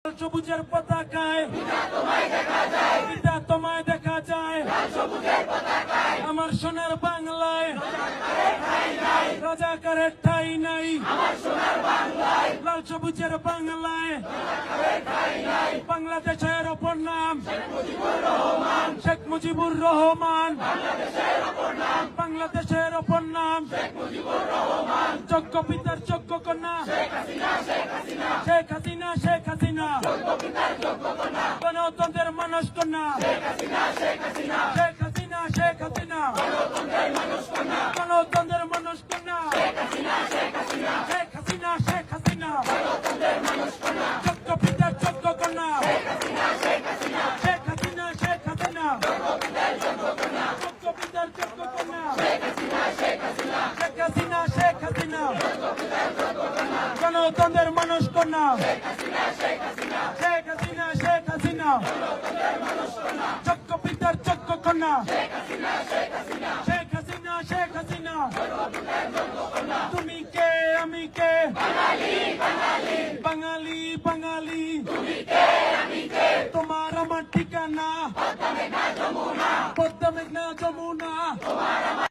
সবুজের পতাকায় পিতা তোমায় দেখা যায় আমার সোনার বাংলায় রাজাকারের ঠাই নাই লাল সবুজের বাংলায় বাংলাদেশের অপর নাম শেখ মুজিবুর রহমান বাংলাদেশের অপর নাম যোগ্য পিতার যোগ্য কন্যা শেখ হাসিনা শেখ হাসিনা গণতন্ত্রের মানুষ কন্যা শেখ হাসিনা শেখ হাসিনা গণতন্ত্রের মানুষ কন্যা শেখ হাসিনা শেখ হাসিনা যোগ্য পিতার যোগ্য কন্যা শেখ হাসিনা শেখ হাসিনা যোগ্য পিতার যোগ্য কন্যা শেখ হাসিনা শেখ হাসিনা গণতন্ত্রের মানুষ কন্যা শেখ হাসিনা শেখ হাসিনা যোগ্য পিতার যোগ্য কন্যা শেখ হাসিনা শেখ হাসিনা তুমি কে আমি কে বাঙালি বাঙালি তোমার আমার ঠিকানা পদ্মা মেঘনা যমুনা